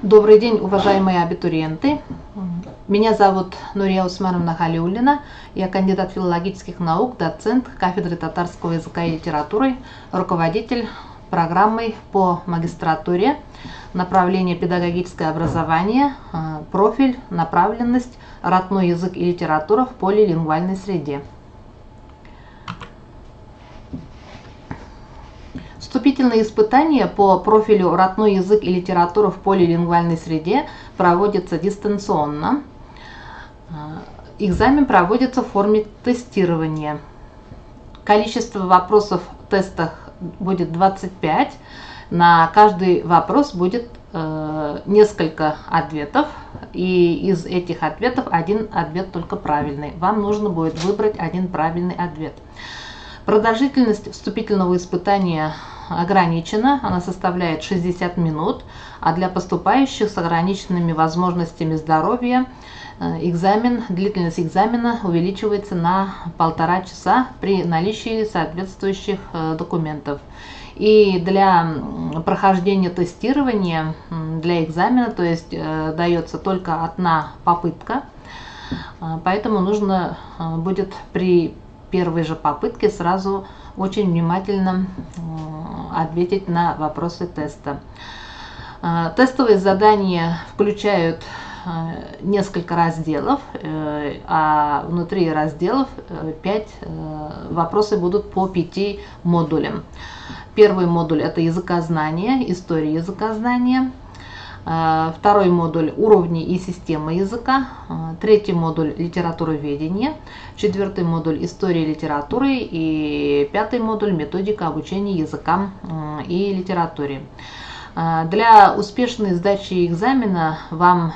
Добрый день, уважаемые абитуриенты. Меня зовут Нурия Усмановна Халиуллина. Я кандидат филологических наук, доцент кафедры татарского языка и литературы, руководитель программой по магистратуре, направление педагогическое образование, профиль, направленность, родной язык и литература в полилингвальной среде. Вступительные испытания по профилю «Родной язык и литература в полилингвальной среде» проводятся дистанционно. Экзамен проводится в форме тестирования. Количество вопросов в тестах будет 25. На каждый вопрос будет несколько ответов. И из этих ответов один ответ только правильный. Вам нужно будет выбрать один правильный ответ. Продолжительность вступительного испытания ограничена, она составляет 60 минут, а для поступающих с ограниченными возможностями здоровья длительность экзамена увеличивается на 1,5 часа при наличии соответствующих документов. И для прохождения тестирования, для экзамена, то есть дается только одна попытка, поэтому нужно будет при первой же попытке сразу очень внимательно ответить на вопросы теста. Тестовые задания включают несколько разделов, а внутри разделов 5 вопросы будут по 5 модулям. Первый модуль — это языкознание, история языкознания. Второй модуль — уровни и система языка. Третий модуль — литературоведение. Четвертый модуль — история литературы. И пятый модуль — методика обучения языкам и литературе. Для успешной сдачи экзамена вам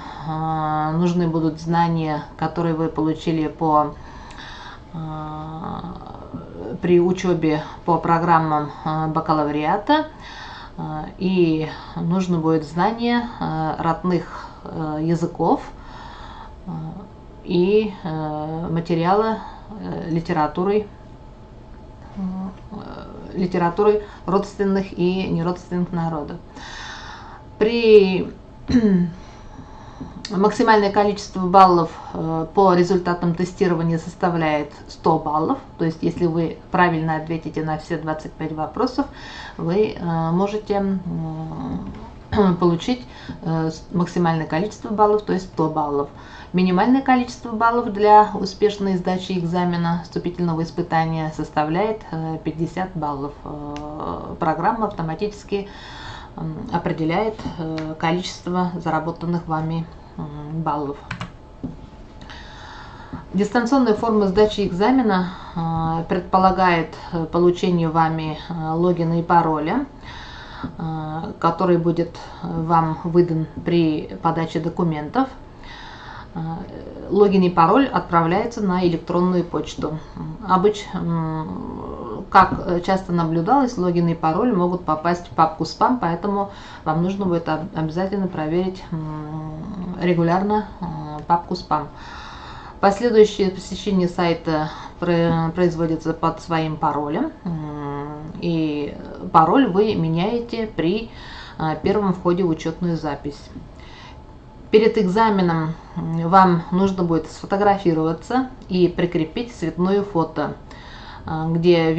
нужны будут знания, которые вы получили при учебе по программам бакалавриата. И нужно будет знание родных языков и материала литературы родственных и неродственных народов. Максимальное количество баллов по результатам тестирования составляет 100 баллов. То есть, если вы правильно ответите на все 25 вопросов, вы можете получить максимальное количество баллов, то есть 100 баллов. Минимальное количество баллов для успешной сдачи экзамена вступительного испытания составляет 50 баллов. Программа автоматически определяет количество заработанных вами баллов. Дистанционная форма сдачи экзамена предполагает получение вами логина и пароля, который будет вам выдан при подаче документов. Логин и пароль отправляются на электронную почту. Как часто наблюдалось, логин и пароль могут попасть в папку спам, поэтому вам нужно будет обязательно проверить регулярно папку спам. Последующее посещение сайта производится под своим паролем, и пароль вы меняете при первом входе в учетную запись. Перед экзаменом вам нужно будет сфотографироваться и прикрепить цветное фото, где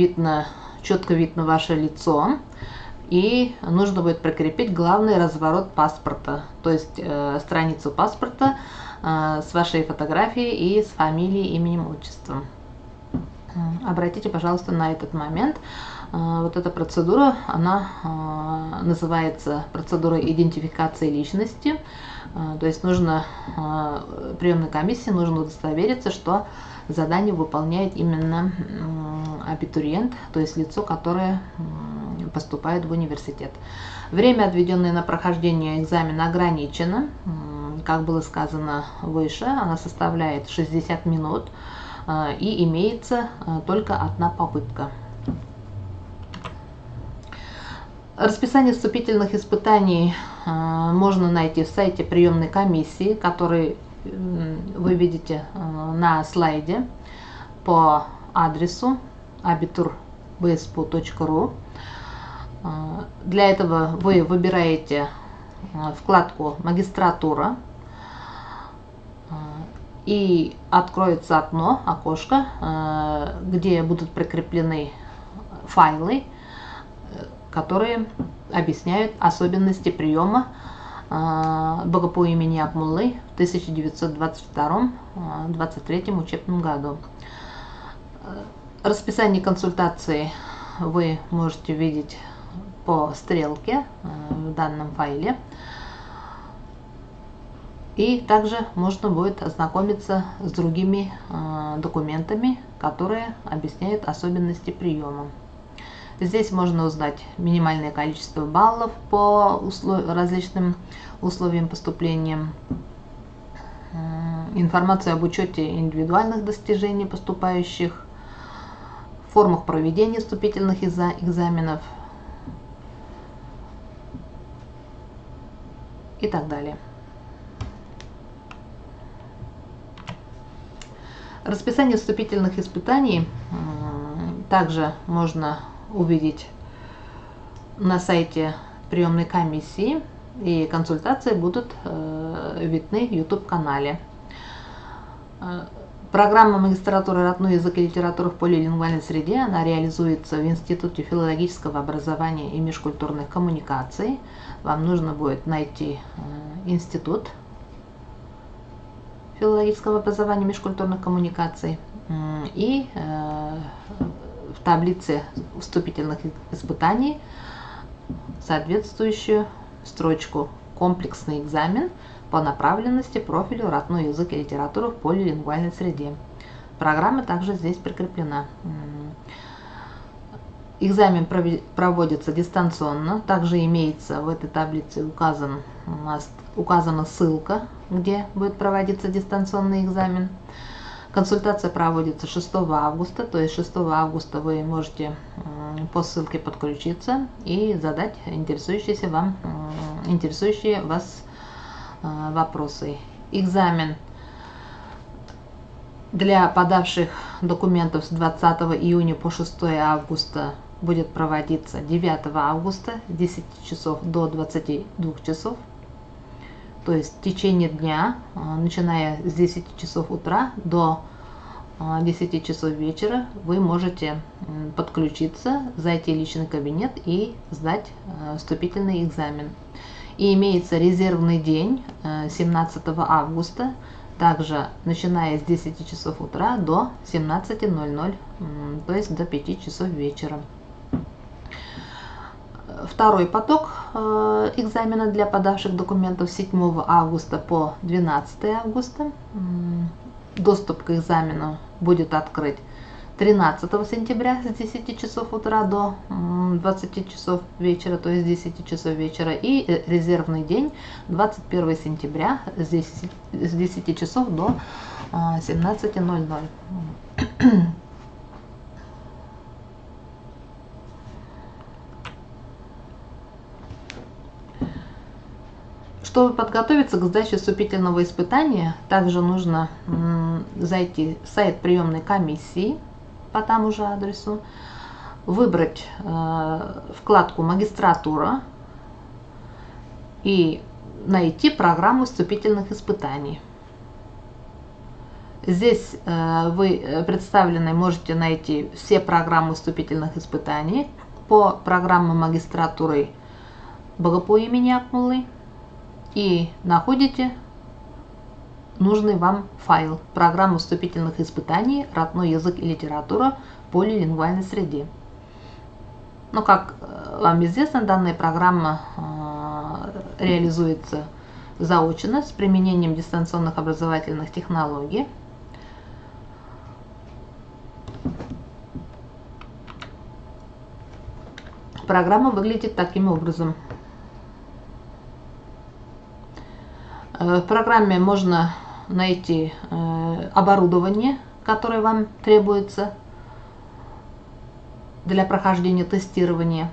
четко видно ваше лицо, и нужно будет прикрепить главный разворот паспорта, то есть страницу паспорта с вашей фотографией и с фамилией, именем, отчеством. Обратите, пожалуйста, на этот момент. Вот эта процедура, она называется процедура идентификации личности. То есть приемной комиссии нужно удостовериться, что задание выполняет именно абитуриент, то есть лицо, которое поступает в университет. Время, отведенное на прохождение экзамена, ограничено. Как было сказано выше, она составляет 60 минут и имеется только одна попытка. Расписание вступительных испытаний можно найти в сайте приемной комиссии, который вы видите на слайде по адресу abitur.bspu.ru. Для этого вы выбираете вкладку «Магистратура» и откроется окошко, где будут прикреплены файлы, которые объясняют особенности приема Бога по имени Акмуллы в 1922-23 учебном году. Расписание консультации вы можете видеть по стрелке в данном файле. И также можно будет ознакомиться с другими документами, которые объясняют особенности приема. Здесь можно узнать минимальное количество баллов по различным условиям поступления, информацию об учете индивидуальных достижений поступающих, формах проведения вступительных экзаменов и так далее. Расписание вступительных испытаний также можно увидеть на сайте приемной комиссии, и консультации будут видны в YouTube-канале. Программа магистратуры родной язык и литературы в полилингвальной среде, она реализуется в Институте филологического образования и межкультурных коммуникаций. Вам нужно будет найти институт филологического образования и межкультурных коммуникаций и в таблице вступительных испытаний соответствующую строчку «Комплексный экзамен по направленности профилю родной язык и литература в полилингвальной среде». Программа также здесь прикреплена. Экзамен проводится дистанционно. Также имеется в этой таблице указана ссылка, где будет проводиться дистанционный экзамен. Консультация проводится 6 августа, то есть 6 августа вы можете по ссылке подключиться и задать интересующие вас вопросы. Экзамен для подавших документов с 20 июня по 6 августа будет проводиться 9 августа с 10 часов до 22 часов. То есть в течение дня, начиная с 10 часов утра до 10 часов вечера, вы можете подключиться, зайти в личный кабинет и сдать вступительный экзамен. И имеется резервный день 17 августа, также начиная с 10 часов утра до 17:00, то есть до 5 часов вечера. Второй поток экзамена для подавших документов с 7 августа по 12 августа. Доступ к экзамену будет открыт 13 сентября с 10 часов утра до 20 часов вечера, то есть 10 часов вечера. И резервный день 21 сентября с 10 часов до 17:00. Чтобы подготовиться к сдаче вступительного испытания, также нужно зайти в сайт приемной комиссии по тому же адресу, выбрать вкладку «Магистратура» и найти программу вступительных испытаний. Здесь вы можете найти все программы вступительных испытаний по программе магистратуры Бога по имени Акмуллы и находите нужный вам файл «Программа вступительных испытаний родной язык и литература в полилингвальной среде». Но, как вам известно, данная программа реализуется заочно с применением дистанционных образовательных технологий. Программа выглядит таким образом. В программе можно найти оборудование, которое вам требуется для прохождения тестирования,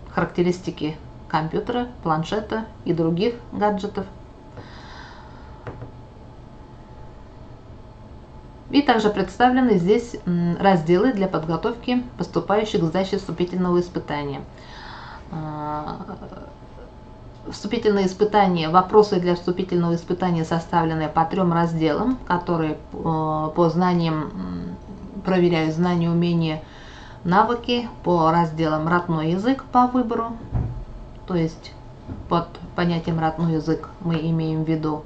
характеристики компьютера, планшета и других гаджетов. И также представлены здесь разделы для подготовки поступающих к сдаче вступительного испытания. Вступительные испытания, вопросы для вступительного испытания составлены по 3 разделам, которые по знаниям проверяют знания, умения, навыки. По разделам родной язык по выбору, то есть под понятием родной язык мы имеем в виду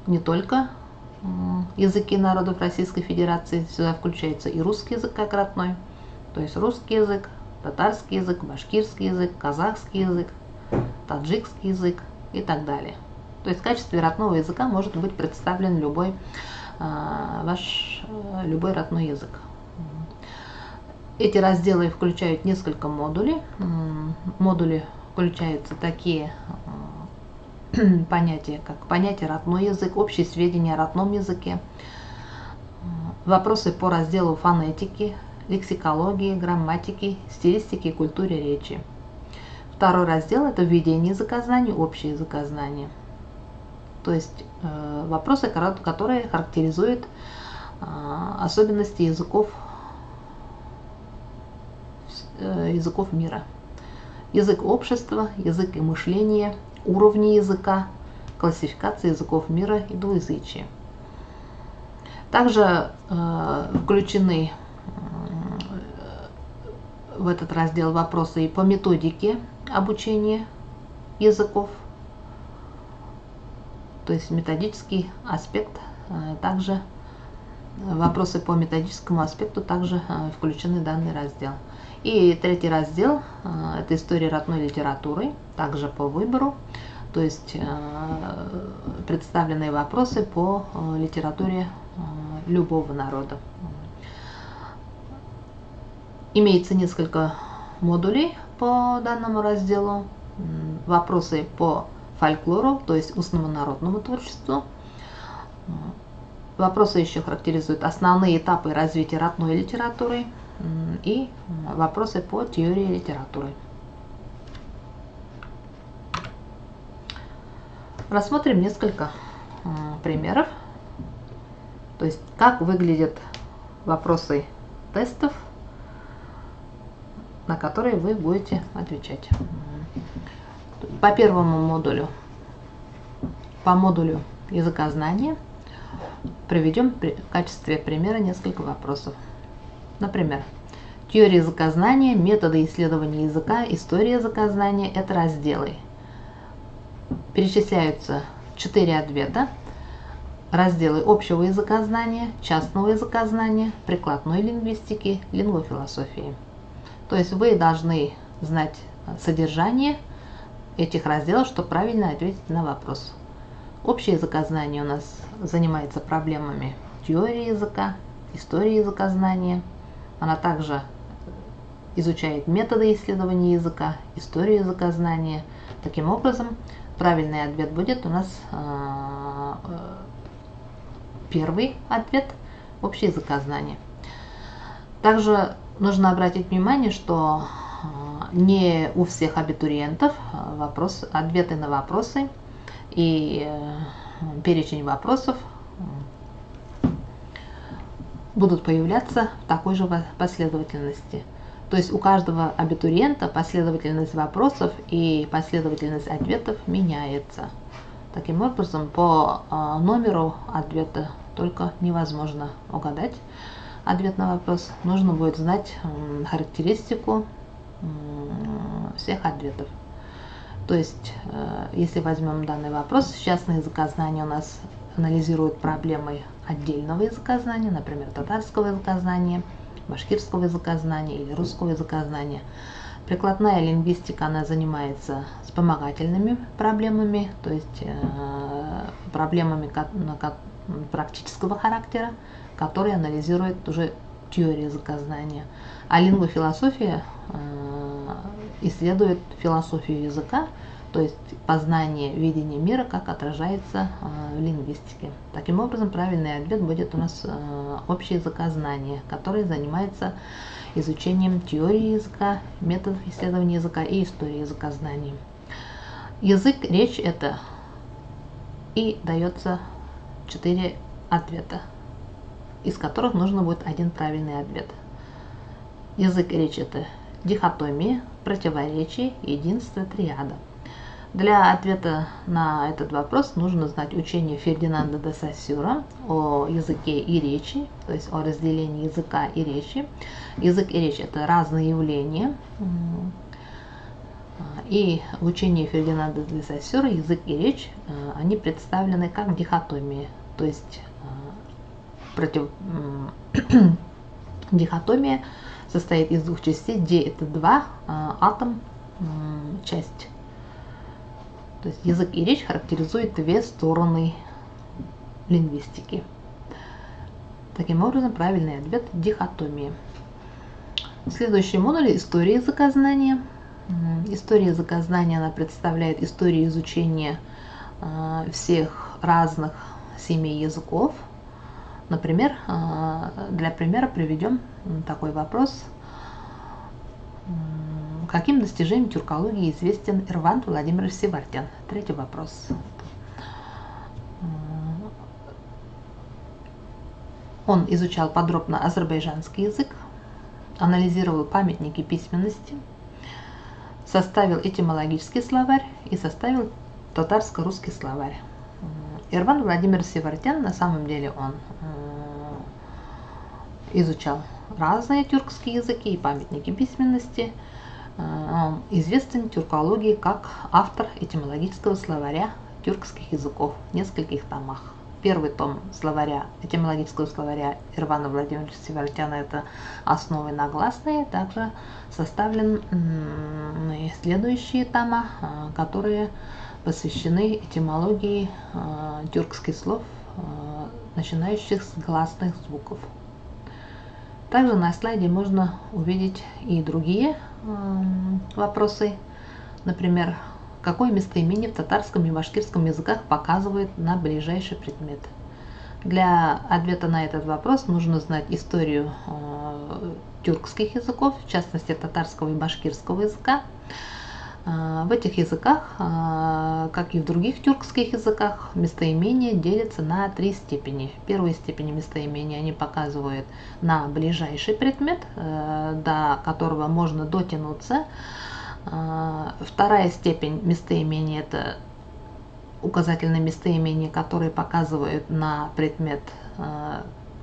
не только языки народов Российской Федерации, сюда включается и русский язык как родной, то есть русский язык, татарский язык, башкирский язык, казахский язык, таджикский язык и так далее. То есть в качестве родного языка может быть представлен любой любой родной язык. Эти разделы включают несколько модулей. Модули включаются такие понятия, как понятие родной язык, общие сведения о родном языке, вопросы по разделу фонетики, лексикологии, грамматики, стилистики и культуре речи. Второй раздел – это введение языкознания, общее языкознание. То есть вопросы, которые характеризуют особенности языков мира. Язык общества, язык и мышления, уровни языка, классификация языков мира и двуязычие. Также включены в этот раздел вопросы и по методике обучения языков, то есть методический аспект, также вопросы по методическому аспекту также включены в данный раздел. И третий раздел – это история родной литературы, также по выбору, то есть представленные вопросы по литературе любого народа. Имеется несколько модулей по данному разделу. Вопросы по фольклору, то есть устному народному творчеству. Вопросы еще характеризуют основные этапы развития родной литературы и вопросы по теории литературы. Рассмотрим несколько примеров, то есть как выглядят вопросы тестов, на которые вы будете отвечать. По первому модулю, по модулю языкознания, приведем в качестве примера несколько вопросов. Например, теория языкознания, методы исследования языка, история языкознания – это разделы. Перечисляются 4 ответа. Разделы общего языкознания, частного языкознания, прикладной лингвистики, лингвофилософии. То есть вы должны знать содержание этих разделов, чтобы правильно ответить на вопрос. Общее языкознание у нас занимается проблемами теории языка, истории языкознания. Она также изучает методы исследования языка, историю языкознания. Таким образом, правильный ответ будет у нас первый ответ – общее языкознание. Также нужно обратить внимание, что не у всех абитуриентов ответы на вопросы и перечень вопросов будут появляться в такой же последовательности. То есть у каждого абитуриента последовательность вопросов и последовательность ответов меняется. Таким образом, по номеру ответа только невозможно угадать ответ на вопрос. Нужно будет знать характеристику всех ответов. То есть, если возьмем данный вопрос, частное языкознание у нас анализирует проблемы отдельного языкознания, например, татарского языкознания, башкирского языкознания или русского языкознания. Прикладная лингвистика, она занимается вспомогательными проблемами, то есть проблемами практического характера, которые анализирует уже теория языкознания. А лингвофилософия исследует философию языка, то есть познание, видение мира, как отражается в лингвистике. Таким образом, правильный ответ будет у нас общее языкознание, которое занимается изучением теории языка, методов исследования языка и истории языкознания. Язык, речь – это и дается 4 ответа, из которых нужно будет один правильный ответ. Язык и речь – это дихотомии, противоречий, единства, триада. Для ответа на этот вопрос нужно знать учение Фердинанда де Сассюра о языке и речи, то есть о разделении языка и речи. Язык и речь – это разные явления. И в учении Фердинанда де Сассюра язык и речь, они представлены как дихотомии, то есть дихотомия состоит из двух частей, ди – это два, атом – часть. То есть язык и речь характеризуют две стороны лингвистики. Таким образом, правильный ответ – дихотомия. Следующий модуль – история языкознания. История языкознания, она представляет историю изучения всех разных семей языков. Например, для примера приведем такой вопрос. Каким достижением тюркологии известен Эрвант Владимирович Севардян? Третий вопрос. Он изучал подробно азербайджанский язык, анализировал памятники письменности, составил этимологический словарь и составил татарско-русский словарь. Эрван Владимирович Севардян, на самом деле, он изучал разные тюркские языки и памятники письменности. Он известен тюркологии как автор этимологического словаря тюркских языков в нескольких томах. Первый том словаря, этимологического словаря Эрвана Владимировича Севардяна – это основы на гласные. Также составлены следующие тома, которые посвящены этимологии тюркских слов, начинающих с гласных звуков. Также на слайде можно увидеть и другие вопросы. Например, какое местоимение в татарском и башкирском языках показывает на ближайший предмет? Для ответа на этот вопрос нужно знать историю тюркских языков, в частности татарского и башкирского языка. В этих языках, как и в других тюркских языках, местоимения делятся на три степени. Первой степени местоимения они показывают на ближайший предмет, до которого можно дотянуться. Вторая степень местоимения – это указательные местоимения, которые показывают на предмет,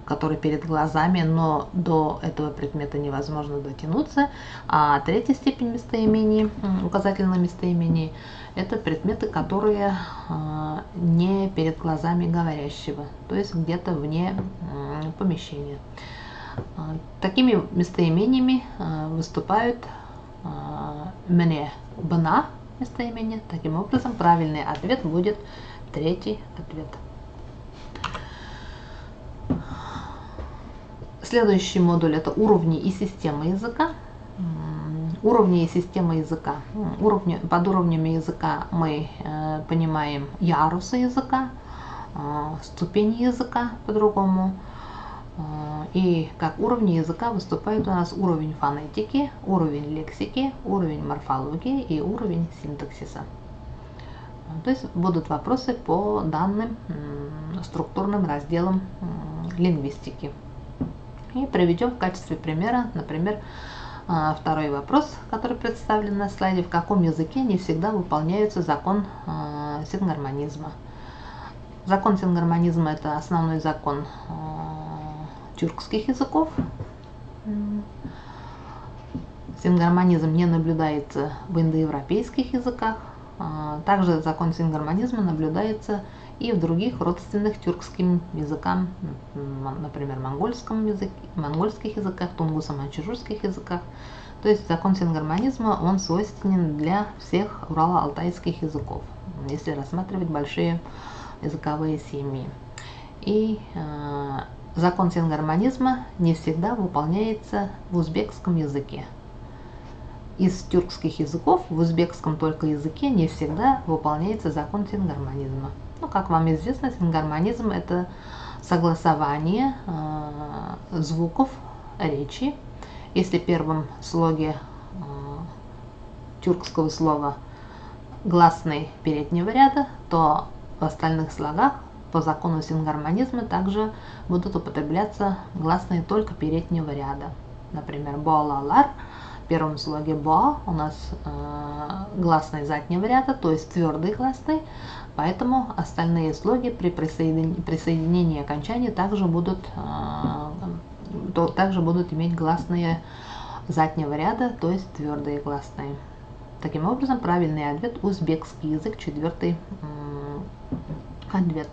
который перед глазами, но до этого предмета невозможно дотянуться. А третья степень местоимений, указательных местоимений, это предметы, которые не перед глазами говорящего, то есть где-то вне помещения. Такими местоимениями выступают мне, бна местоимение. Таким образом, правильный ответ будет третий ответ. Следующий модуль – это уровни и системы языка. Уровни и системы языка. Под уровнями языка мы понимаем ярусы языка, ступени языка по-другому. И как уровни языка выступает у нас уровень фонетики, уровень лексики, уровень морфологии и уровень синтаксиса. То есть будут вопросы по данным структурным разделам лингвистики. И приведем в качестве примера, например, второй вопрос, который представлен на слайде. В каком языке не всегда выполняется закон сингармонизма? Закон сингармонизма – это основной закон тюркских языков. Сингармонизм не наблюдается в индоевропейских языках. Также закон сингармонизма наблюдается и в других родственных тюркским языкам, например, монгольских языках, тунгусо-маньчжурских языках. То есть закон сингармонизма, он свойственен для всех урало-алтайских языков, если рассматривать большие языковые семьи. И закон сингармонизма не всегда выполняется в узбекском языке. Из тюркских языков в узбекском только языке не всегда выполняется закон сингармонизма. Ну, как вам известно, сингармонизм – это согласование звуков речи. Если в первом слоге тюркского слова гласный переднего ряда, то в остальных слогах по закону сингармонизма также будут употребляться гласные только переднего ряда. Например, болалар первом слоге ба у нас гласные заднего ряда, то есть твердый гласный, поэтому остальные слоги при присоединении окончания также будут иметь гласные заднего ряда, то есть твердые гласные. Таким образом, правильный ответ узбекский язык, четвертый ответ.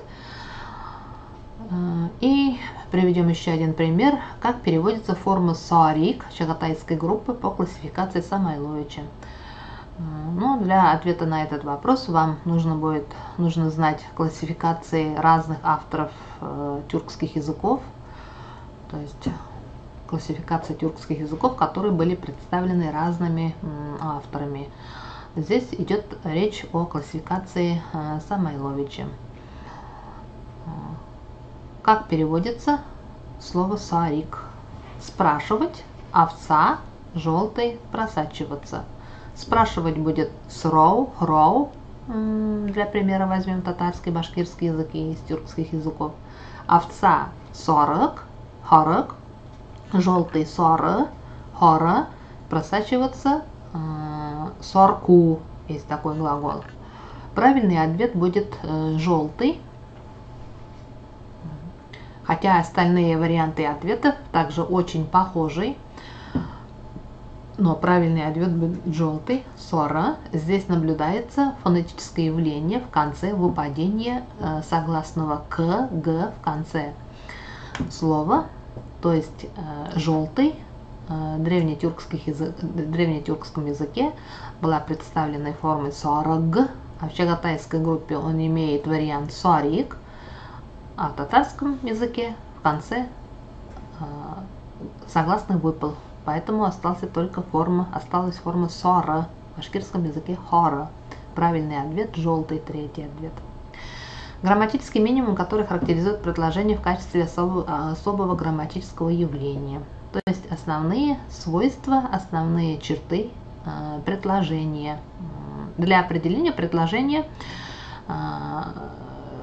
И приведем еще один пример, как переводится форма сарик чагатайской группы по классификации Самойловича. Но для ответа на этот вопрос вам нужно знать классификации разных авторов тюркских языков, то есть классификация тюркских языков, которые были представлены разными авторами. Здесь идет речь о классификации Самойловича. Как переводится слово сарик? Спрашивать, овца, желтый, просачиваться. Спрашивать будет сроу, роу. Для примера возьмем татарский, башкирский языки из тюркских языков. Овца сорок, хорок. Желтый соры, хора. Просачиваться сорку. Есть такой глагол. Правильный ответ будет желтый. Хотя остальные варианты ответов также очень похожи, но правильный ответ будет желтый, сора. Здесь наблюдается фонетическое явление в конце выпадения согласного к, г в конце слова, то есть желтый в древнетюркском языке была представлена формой сорог, а в чагатайской группе он имеет вариант сорик, а в татарском языке в конце согласный выпал, поэтому осталась форма сора, в башкирском языке хора. Правильный ответ желтый, третий ответ. Грамматический минимум, который характеризует предложение в качестве особого грамматического явления, то есть основные свойства, основные черты предложения. Для определения предложения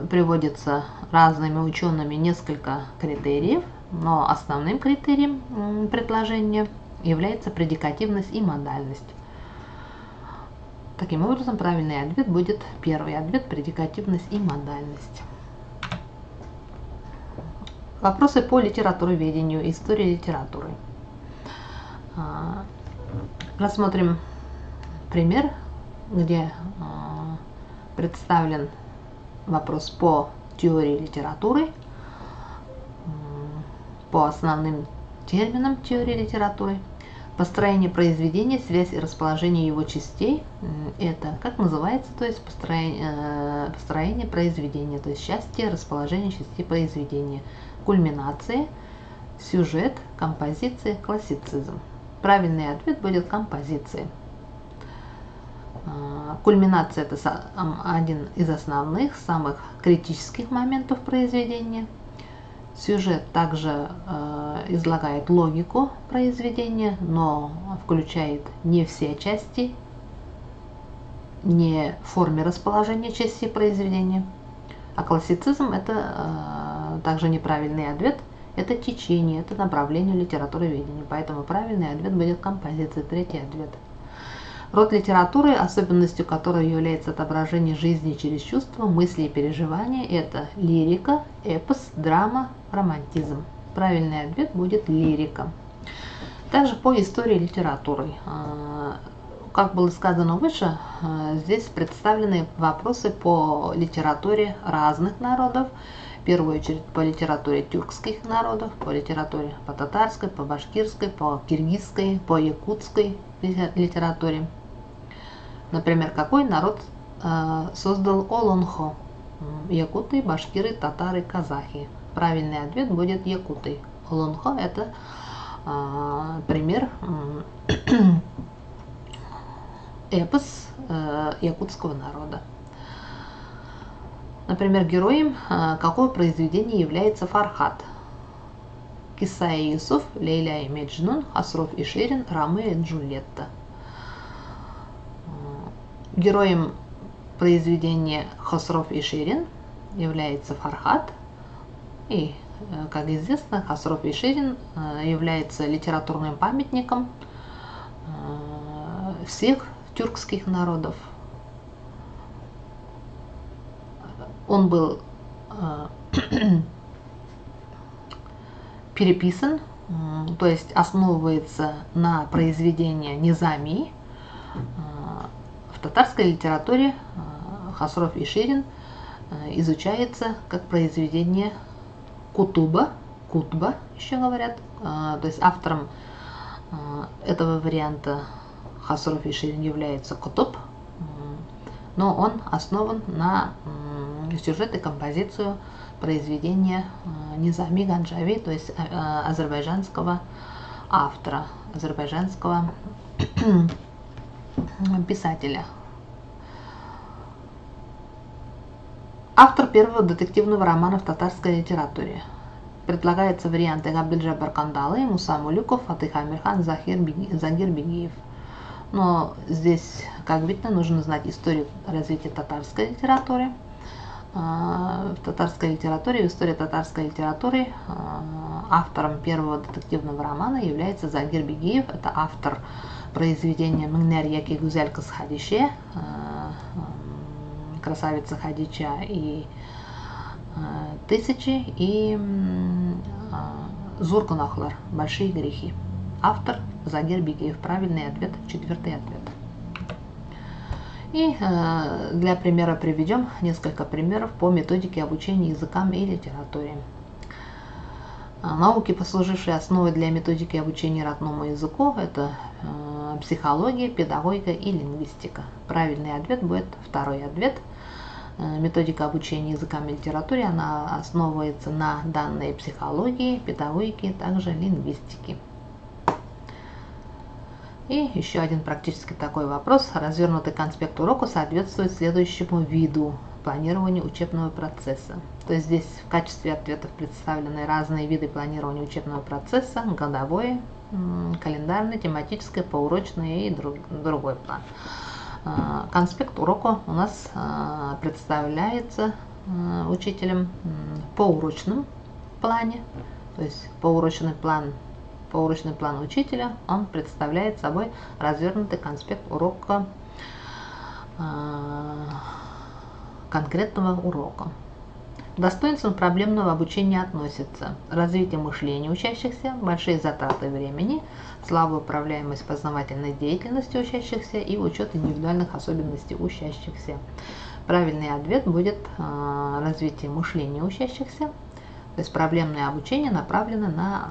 приводится разными учеными несколько критериев, но основным критерием предложения является предикативность и модальность. Таким образом, правильный ответ будет первый ответ, предикативность и модальность. Вопросы по литературоведению, истории литературы. Рассмотрим пример, где представлен вопрос по теории литературы, по основным терминам теории литературы. Построение произведения, связь и расположение его частей. Это как называется, то есть построение произведения, то есть части, расположение частей произведения. Кульминация, сюжет, композиция, классицизм. Правильный ответ будет композиция. Кульминация – это один из основных, самых критических моментов произведения. Сюжет также излагает логику произведения, но включает не все части, не в форме расположения частей произведения. А классицизм – это также неправильный ответ, это течение, это направление литературоведения. Поэтому правильный ответ будет композиция, третий ответ. Род литературы, особенностью которой является отображение жизни через чувства, мысли и переживания, это лирика, эпос, драма, романтизм. Правильный ответ будет лирика. Также по истории литературы. Как было сказано выше, здесь представлены вопросы по литературе разных народов. В первую очередь по литературе тюркских народов, по литературе по татарской, по башкирской, по киргизской, по якутской литературе. Например, какой народ создал Олонхо? Якуты, башкиры, татары, казахи. Правильный ответ будет якуты. Олонхо – это пример эпос якутского народа. Например, героем какого произведения является Фархат? Киса и Юсуф, Лейля и Меджнун, Хасров и Ширин, Ромео и Джульетта. Героем произведения Хасров и Ширин является Фархат. И, как известно, Хасров и Ширин является литературным памятником всех тюркских народов. Он был переписан, то есть основывается на произведении Низами. В татарской литературе Хосров и Ширин изучается как произведение Кутба еще говорят. То есть автором этого варианта Хосров и Ширин является Кутб, но он основан на сюжет и композицию произведения Низами Ганджави, то есть азербайджанского автора, азербайджанского писателя. Автор первого детективного романа в татарской литературе. Предлагаются варианты Габдельджабар Кандалы, Муса Мулюков, Фатых Амирхан, Загир Бигиев. Но здесь, как видно, нужно знать историю развития татарской литературы. В татарской литературе, в истории татарской литературы автором первого детективного романа является Загир Бигиев. Это автор произведения «Мыңнер яки гүзел кыз Хадише», «Красавица Хадича» и «Тысячи» и «Зур гунахлар», «Большие грехи». Автор Загир Бигиев. Правильный ответ, четвертый ответ. И для примера приведем несколько примеров по методике обучения языкам и литературе. Науки, послужившие основой для методики обучения родному языку, это психология, педагогика и лингвистика. Правильный ответ будет второй ответ. Методика обучения языкам и литературе, она основывается на данной психологии, педагогики, также лингвистики. И еще один практически такой вопрос. Развернутый конспект урока соответствует следующему виду планирования учебного процесса. То есть здесь в качестве ответов представлены разные виды планирования учебного процесса: годовой, календарный, тематическое, поурочный и другой план. Конспект урока у нас представляется учителем по урочном плане, то есть поурочный план учителя, он представляет собой развернутый конспект урока, конкретного урока. К достоинствам проблемного обучения относятся развитие мышления учащихся, большие затраты времени, слабая управляемость познавательной деятельности учащихся и учет индивидуальных особенностей учащихся. Правильный ответ будет развитие мышления учащихся. То есть проблемное обучение направлено на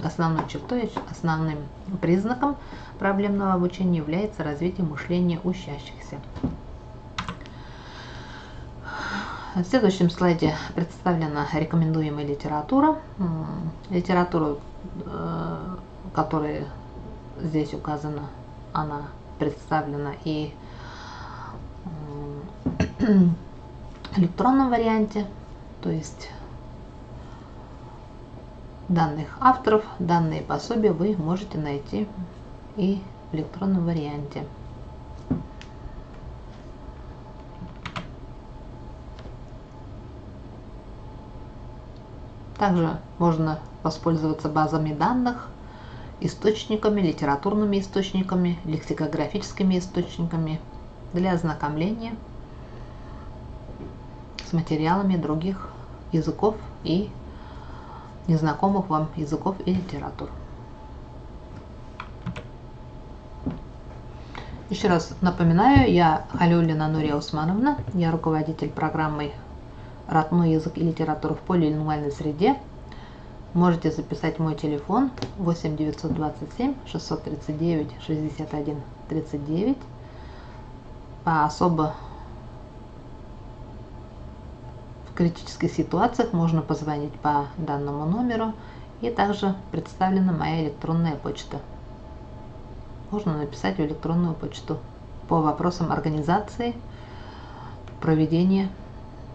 основной чертой, основным признаком проблемного обучения является развитие мышления учащихся. В следующем слайде представлена рекомендуемая литература. Литература, которая здесь указана, она представлена и в электронном варианте, то есть данных авторов, данные пособия вы можете найти и в электронном варианте. Также можно воспользоваться базами данных, источниками, литературными источниками, лексикографическими источниками для ознакомления с материалами других языков и незнакомых вам языков и литератур. Еще раз напоминаю, я Халиуллина Нурия Усмановна, я руководитель программы «Родной язык и литература в полилингвальной среде». Можете записать мой телефон 8 927 639 61 39. По особо в критических ситуациях можно позвонить по данному номеру, и также представлена моя электронная почта. Можно написать в электронную почту по вопросам организации проведения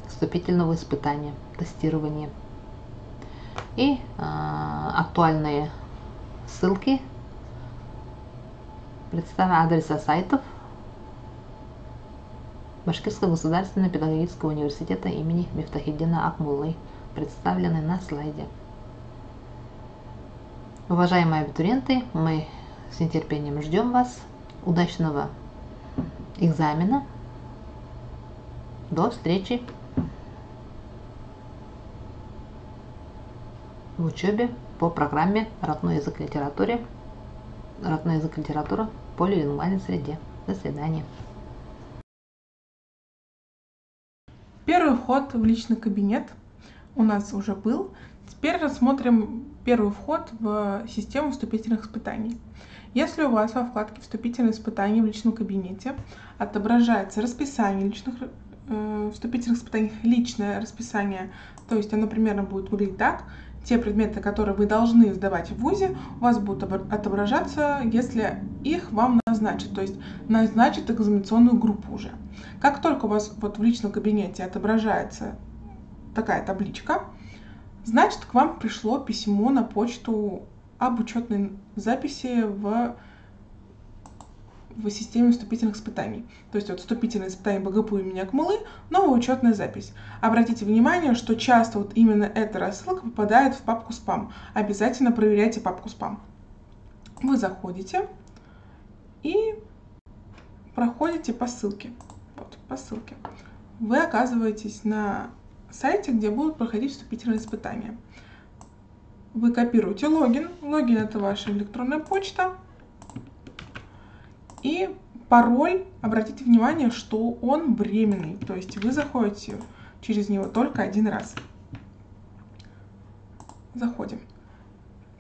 вступительного испытания, тестирования. И актуальные ссылки, представляю адреса сайтов Башкирского государственного педагогического университета имени Мифтахиддина Акмуллы, представлены на слайде. Уважаемые абитуриенты, мы с нетерпением ждем вас удачного экзамена. До встречи в учебе по программе «Родной язык литература» в полилингвальной среде. До свидания. Первый вход в личный кабинет у нас уже был. Теперь рассмотрим первый вход в систему вступительных испытаний. Если у вас во вкладке «Вступительные испытания» в личном кабинете отображается расписание вступительных испытаний, личное расписание, то есть оно примерно будет выглядеть так: те предметы, которые вы должны сдавать в ВУЗе, у вас будут отображаться, если их вам назначат, то есть назначат экзаменационную группу уже. Как только у вас вот в личном кабинете отображается такая табличка, значит, к вам пришло письмо на почту об учетной записи в системе вступительных испытаний. То есть вот вступительные испытания БГПУ имени Акмулы, новая учетная запись. Обратите внимание, что часто вот именно эта рассылка попадает в папку спам. Обязательно проверяйте папку спам. Вы заходите и проходите по ссылке. Вот, по ссылке. Вы оказываетесь на сайте, где будут проходить вступительные испытания. Вы копируете логин. Логин — это ваша электронная почта. И пароль, обратите внимание, что он временный, то есть вы заходите через него только один раз. Заходим.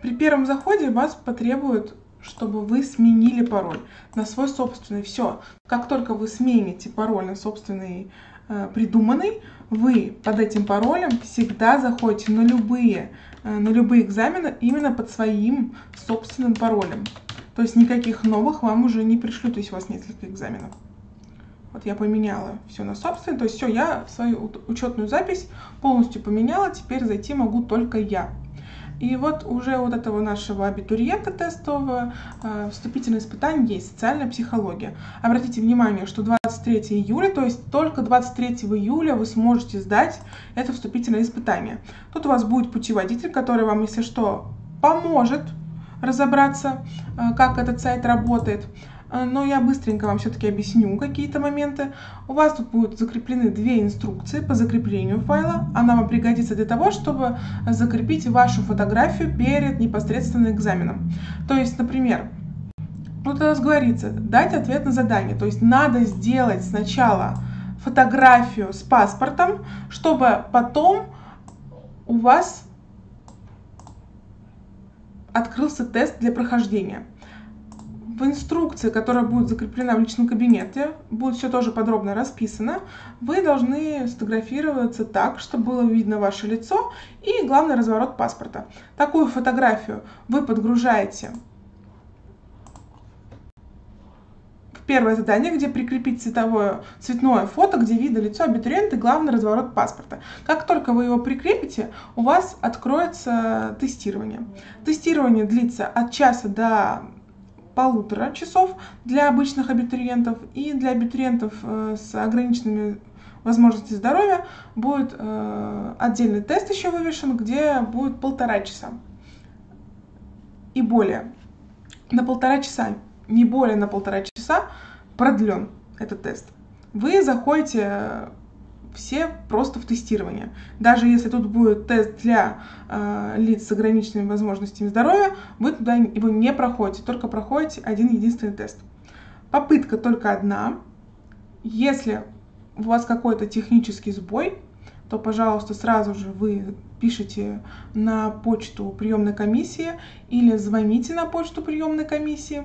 При первом заходе вас потребует, чтобы вы сменили пароль на свой собственный. Все. Как только вы смените пароль на собственный придуманный, вы под этим паролем всегда заходите на любые экзамены именно под своим собственным паролем. То есть никаких новых вам уже не пришлют, если у вас несколько экзаменов. Вот я поменяла все на собственный, то есть все, я свою учетную запись полностью поменяла, теперь зайти могу только я. И вот уже вот этого нашего абитуриента тестового вступительное испытание есть, социальная психология. Обратите внимание, что 23 июля, то есть только 23 июля вы сможете сдать это вступительное испытание. Тут у вас будет путеводитель, который вам, если что, поможет разобраться, как этот сайт работает. Но я быстренько вам все-таки объясню какие-то моменты. У вас тут будут закреплены две инструкции по закреплению файла. Она вам пригодится для того, чтобы закрепить вашу фотографию перед непосредственно экзаменом. То есть, например, тут у нас говорится дать ответ на задание. То есть надо сделать сначала фотографию с паспортом, чтобы потом у вас открылся тест для прохождения. В инструкции, которая будет закреплена в личном кабинете, будет все тоже подробно расписано. Вы должны сфотографироваться так, чтобы было видно ваше лицо и, главный разворот паспорта. Такую фотографию вы подгружаете в первое задание, где прикрепить цветное фото, где видно лицо абитуриента и главный разворот паспорта. Как только вы его прикрепите, у вас откроется тестирование. Тестирование длится от часа до 1,5 часов для обычных абитуриентов, и для абитуриентов с ограниченными возможностями здоровья будет отдельный тест еще вывешен, где будет 1,5 часа и более. На 1,5 часа, не более на 1,5 часа продлен этот тест. Вы заходите все просто в тестирование. Даже если тут будет тест для лиц с ограниченными возможностями здоровья, вы туда его не проходите, только проходите один единственный тест. Попытка только одна. Если у вас какой-то технический сбой, то, пожалуйста, сразу же вы пишите на почту приемной комиссии или звоните на почту приемной комиссии.